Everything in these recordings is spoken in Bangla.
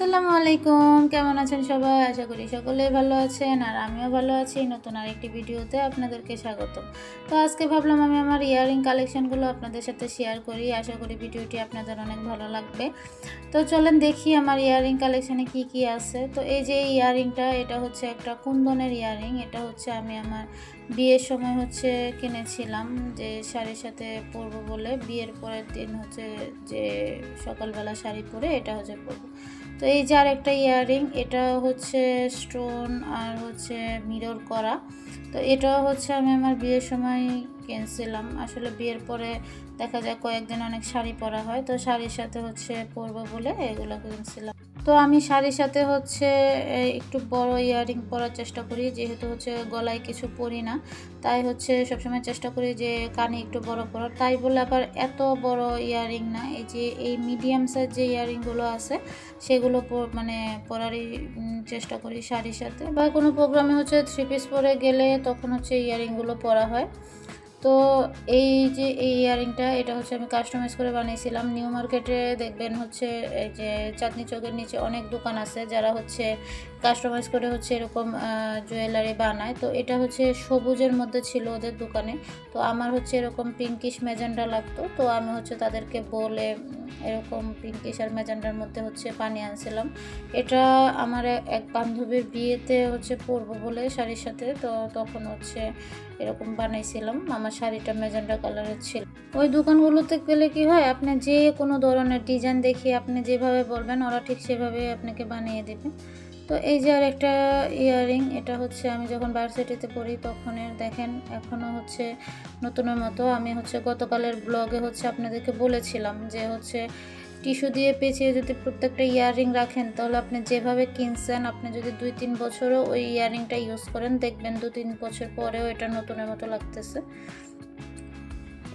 আসসালামু আলাইকুম, কেমন আছেন সবাই? আশা করি সকলেই ভালো আছেন আর আমিও ভালো আছি। নতুন আরেকটি ভিডিওতে আপনাদেরকে স্বাগতম। তো আজকে ভাবলাম আমি আমার ইয়ারিং কালেকশনগুলো আপনাদের সাথে শেয়ার করি। আশা করি ভিডিওটি আপনাদের অনেক ভালো লাগবে। তো চলেন দেখি আমার ইয়ারিং কালেকশানে কি কি আছে। তো এই যে ইয়ারিংটা, এটা হচ্ছে একটা কুন্দনের ইয়ারিং। এটা হচ্ছে আমি আমার বিয়ের সময় হচ্ছে কিনেছিলাম, যে শাড়ির সাথে পরবো বলে। বিয়ের পরের দিন হচ্ছে যে সকালবেলা শাড়ি পরে এটা হচ্ছে পরবো। তো এই যে আরেকটা ইয়ারিং, এটা হচ্ছে স্টোন আর হচ্ছে মিরর করা। তো এটাও হচ্ছে আমি আমার বিয়ের সময় কিনছিলাম। আসলে বিয়ের পরে দেখা যায় কয়েকদিন অনেক শাড়ি পরা হয়, তো শাড়ির সাথে হচ্ছে পরবো বলে এগুলো কিনছিলাম। তো আমি শাড়ির সাথে হচ্ছে একটু বড় ইয়ারিং পরার চেষ্টা করি, যেহেতু হচ্ছে গলায় কিছু পরি না, তাই হচ্ছে সবসময় চেষ্টা করি যে কানে একটু বড় পরার। তাই বলে আবার এত বড় ইয়ারিং না, এই যে এই মিডিয়াম সাইজ যে ইয়ারিংগুলো আছে সেগুলো মানে পরারই চেষ্টা করি শাড়ির সাথে। বা কোনো প্রোগ্রামে হচ্ছে 3 পিস পরে গেলে তখন হচ্ছে ইয়ারিংগুলো পরা হয়। তো এই যে এই ইয়ারিংটা, এটা হচ্ছে আমি কাস্টমাইজ করে বানিয়েছিলাম। নিউ মার্কেটে দেখবেন হচ্ছে এই যে চাঁদনি চৌকের নিচে অনেক দোকান আছে যারা হচ্ছে কাস্টমাইজ করে হচ্ছে এরকম জুয়েলারি বানায়। তো এটা হচ্ছে সবুজের মধ্যে ছিল ওদের দোকানে। তো আমার হচ্ছে এরকম পিঙ্কিশ ম্যাজেন্ডা লাগতো, তো আমি হচ্ছে তাদেরকে বলে এরকম পিঙ্কিশ আর ম্যাজেন্ডার মধ্যে হচ্ছে বানিয়ে আনছিলাম। এটা আমার এক বান্ধবীর বিয়েতে হচ্ছে পরবো বলে শাড়ির সাথে, তো তখন হচ্ছে এরকম বানাইছিলাম। আমার শাড়িটা ম্যাজেন্ডা কালারের ছিল। ওই দোকানগুলোতে গেলে কি হয়, আপনি যে কোনো ধরনের ডিজাইন দেখিয়ে আপনি যেভাবে বলবেন ওরা ঠিক সেভাবে আপনাকে বানিয়ে দেবে। তো এই যে আর একটা ইয়ারিং, এটা হচ্ছে আমি যখন ভার্সিটিতে পড়ি তখনের, দেখেন এখনও হচ্ছে নতুনের মতো। আমি হচ্ছে গতকালের ব্লগে হচ্ছে আপনাদেরকে বলেছিলাম যে হচ্ছে টিস্যু দিয়ে পেঁচিয়ে যদি প্রত্যেকটা ইয়াররিং রাখেন, তাহলে আপনি যেভাবে কিনছেন আপনি যদি 2-3 বছরও ওই ইয়াররিংটা ইউজ করেন, দেখবেন 2-3 বছর পরেও এটা নতুনের মতো লাগতেছে।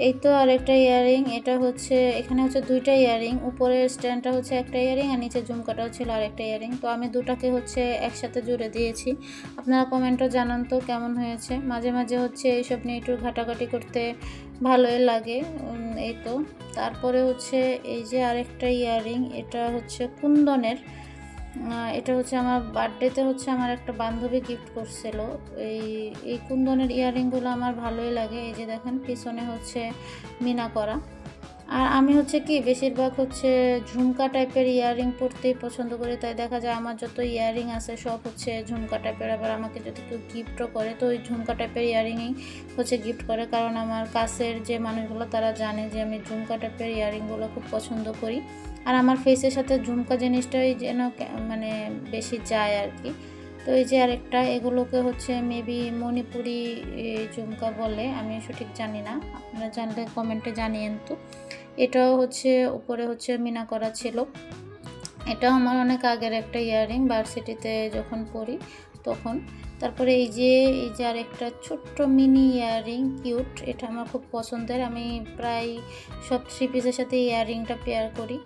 এই তো আরেকটা ইয়াররিং, এটা হচ্ছে এখানে হচ্ছে দুইটা ইয়াররিং, উপরের স্ট্যান্ডটা হচ্ছে একটা ইয়াররিং আর নিচে ঝুমকাটাও ছিল আরেকটা ইয়াররিং। তো আমি দুটাকে হচ্ছে একসাথে জুড়ে দিয়েছি। আপনারা কমেন্টও জানান তো কেমন হয়েছে। মাঝে মাঝে হচ্ছে এইসব নিয়ে একটু ঘাটাঘাটি করতে ভালোই লাগে। এই তো তারপরে হচ্ছে এই যে আরেকটা ইয়াররিং, এটা হচ্ছে কুন্দনের। এটা হচ্ছে আমার বার্থডেতে হচ্ছে আমার একটা বান্ধবী গিফট করছিল। এই কুন্দনের ইয়াররিংগুলো আমার ভালোই লাগে। এই যে দেখেন পিছনে হচ্ছে মিনা করা। আর আমি হচ্ছে কি বেশিরভাগ হচ্ছে ঝুমকা টাইপের ইয়াররিং পরতেই পছন্দ করি, তাই দেখা যায় আমার যত ইয়াররিং আছে সব হচ্ছে ঝুমকা টাইপের। আবার আমাকে যদি কেউ গিফটও করে তো ওই ঝুমকা টাইপের ইয়াররিংই হচ্ছে গিফট করে, কারণ আমার কাছের যে মানুষগুলো তারা জানে যে আমি ঝুমকা টাইপের ইয়াররিংগুলো খুব পছন্দ করি। আর আমার ফেসের সাথে ঝুমকা জিনিসটাই যেন মানে বেশি যায় আর কি। তো এই যে আরেকটা, এগুলোকে হচ্ছে মেবি মণিপুরি ঝুমকা বলে, আমি সঠিক জানি না, আপনারা জানলে কমেন্টে জানিয়েন তো। এটাও হচ্ছে উপরে হচ্ছে মিনা করা ছিল। এটাও আমার অনেক আগের একটা ইয়াররিং, ভার্সিটিতে যখন পড়ি তখন। তারপরে এই যে আরেকটা ছোট্ট মিনি ইয়াররিং, কিউট, এটা আমার খুব পছন্দের। আমি প্রায় সব 3 পিসের সাথে ইয়াররিংটা পেয়ার করি।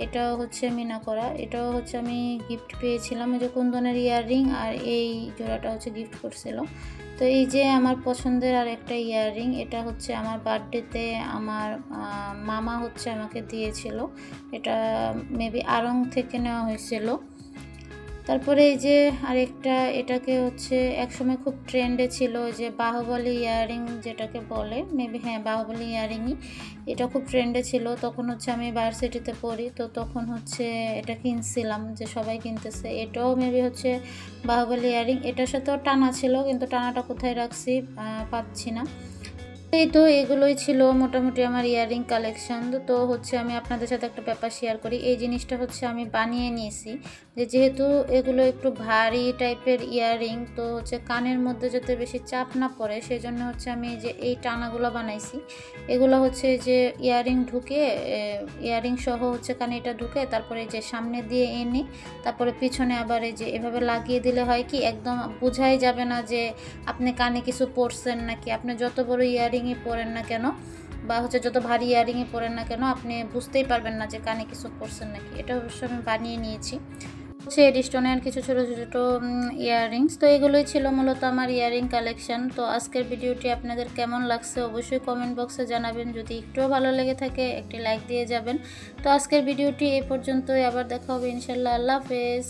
এটাও হচ্ছে মিনা করা। এটাও হচ্ছে আমি গিফট পেয়েছিলাম, ওই যে কুন্দনের ইয়াররিং আর এই জোড়াটা হচ্ছে গিফট করছিল। তো এই যে আমার পছন্দের আর একটা ইয়াররিং, এটা হচ্ছে আমার বার্থডেতে আমার মামা হচ্ছে আমাকে দিয়েছিল। এটা মেবি আড়ং থেকে নেওয়া হয়েছিল। তারপরে এই যে আরেকটা, এটাকে হচ্ছে একসময় খুব ট্রেন্ডে ছিল ওই যে বাহুবলী ইয়াররিং যেটাকে বলে, মেবি হ্যাঁ বাহুবলী ইয়াররিংই। এটা খুব ট্রেন্ডে ছিল তখন হচ্ছে আমি ভার্সিটিতে পড়ি, তো তখন হচ্ছে এটা কিনছিলাম, যে সবাই কিনতেছে। এটাও মেবি হচ্ছে বাহুবলী ইয়াররিং। এটার সাথেও টানা ছিল, কিন্তু টানাটা কোথায় রাখছি পাচ্ছি না। এই তো এগুলোই ছিল মোটামুটি আমার ইয়াররিং কালেকশন। তো হচ্ছে আমি আপনাদের সাথে একটা ব্যাপার শেয়ার করি। এই জিনিসটা হচ্ছে আমি বানিয়ে নিয়েছি, যেহেতু এগুলো একটু ভারী টাইপের ইয়াররিং, তো হচ্ছে কানের মধ্যে যাতে বেশি চাপ না পড়ে সেই জন্য হচ্ছে আমি যে এই টানাগুলো বানাইছি। এগুলো হচ্ছে যে ইয়াররিং ঢুকে, ইয়াররিং সহ হচ্ছে কানে এটা ঢুকে, তারপরে যে সামনে দিয়ে এনে তারপরে পিছনে আবার এই যে এভাবে লাগিয়ে দিলে হয় কি একদম বোঝাই যাবে না যে আপনি কানে কিছু পরছেন নাকি। আপনি যত বড় ইয়াররিংই পরেন না কেন বা হচ্ছে যত ভারী ইয়াররিংই পরেন না কেন, আপনি বুঝতেই পারবেন না যে কানে কিছু পরছেন নাকি। এটা অবশ্য আমি বানিয়ে নিয়েছি। হচ্ছে এডিস্টোনের কিছু ছোট ছোট ইয়াররিংস। তো এগুলোই ছিল মূলত আমার ইয়াররিং কালেকশন। তো আজকের ভিডিওটি আপনাদের কেমন লাগছে অবশ্যই কমেন্ট বক্সে জানাবেন। যদি একটুও ভালো লেগে থাকে একটি লাইক দিয়ে যাবেন। তো আজকের ভিডিওটি এই পর্যন্তই, আবার দেখা হবে ইনশাল্লাহ। আল্লাহ হাফেজ।